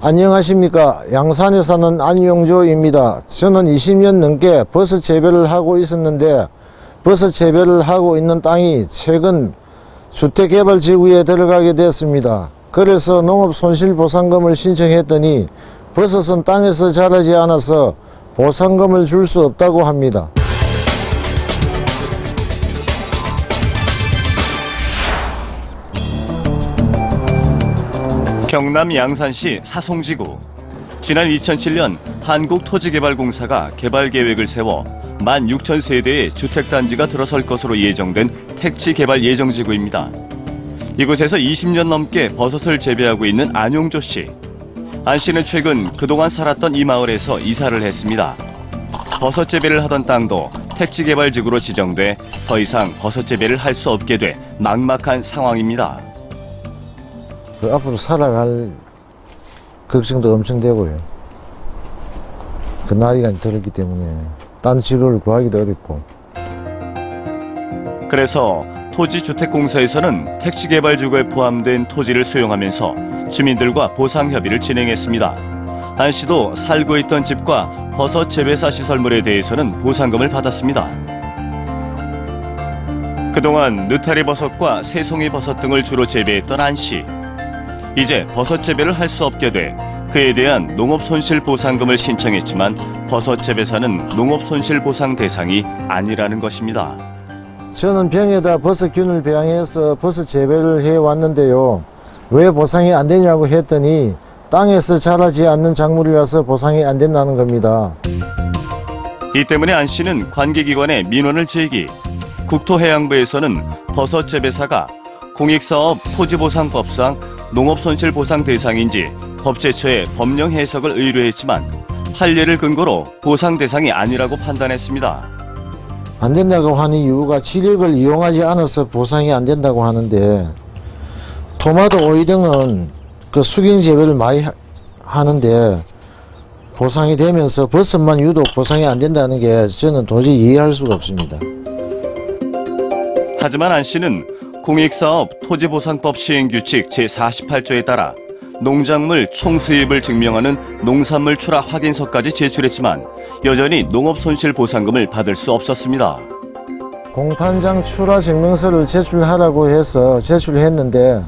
안녕하십니까. 양산에 사는 안용조입니다. 저는 20년 넘게 버섯 재배를 하고 있었는데 버섯 재배를 하고 있는 땅이 최근 주택개발지구에 들어가게 됐습니다. 그래서 농업손실보상금을 신청했더니 버섯은 땅에서 자라지 않아서 보상금을 줄 수 없다고 합니다. 경남 양산시 사송지구. 지난 2007년 한국토지개발공사가 개발계획을 세워 16,000세대의 주택단지가 들어설 것으로 예정된 택지개발 예정지구입니다. 이곳에서 20년 넘게 버섯을 재배하고 있는 안용조 씨. 안 씨는 최근 그동안 살았던 이 마을에서 이사를 했습니다. 버섯 재배를 하던 땅도 택지개발지구로 지정돼 더 이상 버섯 재배를 할 수 없게 돼 막막한 상황입니다. 앞으로 살아갈 걱정도 엄청 되고요. 그 나이가 들었기 때문에 딴 직업을 구하기도 어렵고. 그래서 토지주택공사에서는 택지개발지구에 포함된 토지를 수용하면서 주민들과 보상협의를 진행했습니다. 안 씨도 살고 있던 집과 버섯 재배사 시설물에 대해서는 보상금을 받았습니다. 그동안 느타리 버섯과 새송이 버섯 등을 주로 재배했던 안 씨. 이제 버섯 재배를 할 수 없게 돼 그에 대한 농업손실보상금을 신청했지만 버섯 재배사는 농업손실보상 대상이 아니라는 것입니다. 저는 병에다 버섯균을 배양해서 버섯 재배를 해왔는데요. 왜 보상이 안 되냐고 했더니 땅에서 자라지 않는 작물이라서 보상이 안 된다는 겁니다. 이 때문에 안 씨는 관계기관에 민원을 제기. 국토해양부에서는 버섯 재배사가 공익사업 토지보상법상 농업손실보상 대상인지 법제처에 법령 해석을 의뢰했지만 판례를 근거로 보상 대상이 아니라고 판단했습니다. 안 된다고 하는 이유가 지력을 이용하지 않아서 보상이 안 된다고 하는데 토마토, 오이 등은 그 수경 재배를 많이 하는데 보상이 되면서 버섯만 유독 보상이 안 된다는 게 저는 도저히 이해할 수가 없습니다. 하지만 안 씨는 공익사업 토지보상법 시행규칙 제48조에 따라 농작물 총수입을 증명하는 농산물 출하 확인서까지 제출했지만 여전히 농업손실보상금을 받을 수 없었습니다. 공판장 출하 증명서를 제출하라고 해서 제출했는데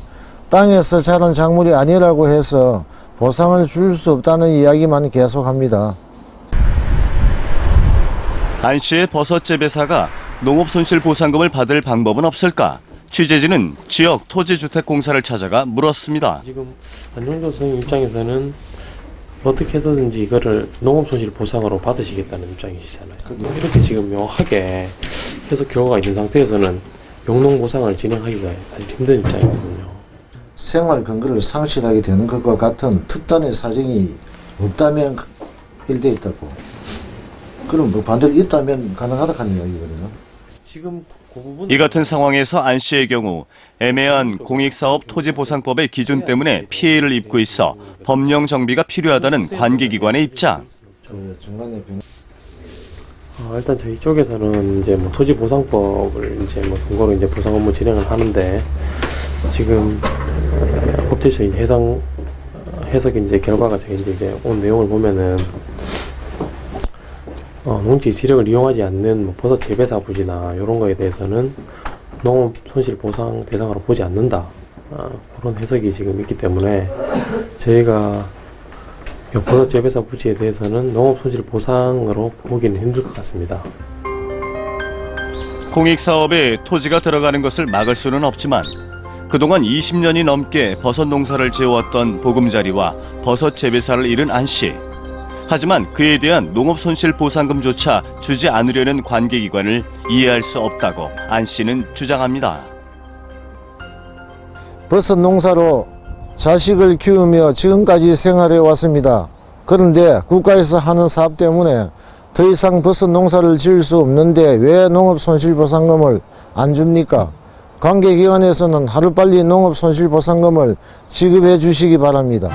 땅에서 자란 작물이 아니라고 해서 보상을 줄 수 없다는 이야기만 계속합니다. 안 씨의 버섯 재배사가 농업손실보상금을 받을 방법은 없을까? 취재진은 지역 토지주택공사를 찾아가 물었습니다. 지금 안용조 선생님 입장에서는 어떻게 해서든지 이거를 농업손실보상으로 받으시겠다는 입장이시잖아요. 이렇게 지금 명확하게 해서 결과가 있는 상태에서는 용농보상을 진행하기가 사실 힘든 입장이거든요. 생활 근거를 상실하게 되는 것과 같은 특단의 사정이 없다면 일대 있다고. 그럼 뭐 반대로 있다면 가능하다 하는 이야기거든요. 지금 이 같은 상황에서 안 씨의 경우 애매한 공익사업 토지보상법의 기준 때문에 피해를 입고 있어 법령 정비가 필요하다는 관계기관의 입장. 일단 저희 쪽에서는 이제 뭐 토지보상법을 이제 뭐 근거로 이제 보상 업무 진행을 하는데 지금 법제처 해석이 이제 결과가 이제 온 내용을 보면은 농지 지력을 이용하지 않는 뭐 버섯 재배사 부지나 이런 거에 대해서는 농업손실보상 대상으로 보지 않는다. 그런 해석이 지금 있기 때문에 저희가 버섯 재배사 부지에 대해서는 농업손실보상으로 보기는 힘들 것 같습니다. 공익사업에 토지가 들어가는 것을 막을 수는 없지만 그동안 20년이 넘게 버섯 농사를 지어왔던 보금자리와 버섯 재배사를 잃은 안 씨. 하지만 그에 대한 농업손실보상금조차 주지 않으려는 관계기관을 이해할 수 없다고 안 씨는 주장합니다. 버섯 농사로 자식을 키우며 지금까지 생활해 왔습니다. 그런데 국가에서 하는 사업 때문에 더 이상 버섯 농사를 지을 수 없는데 왜 농업손실보상금을 안 줍니까? 관계기관에서는 하루빨리 농업손실보상금을 지급해 주시기 바랍니다.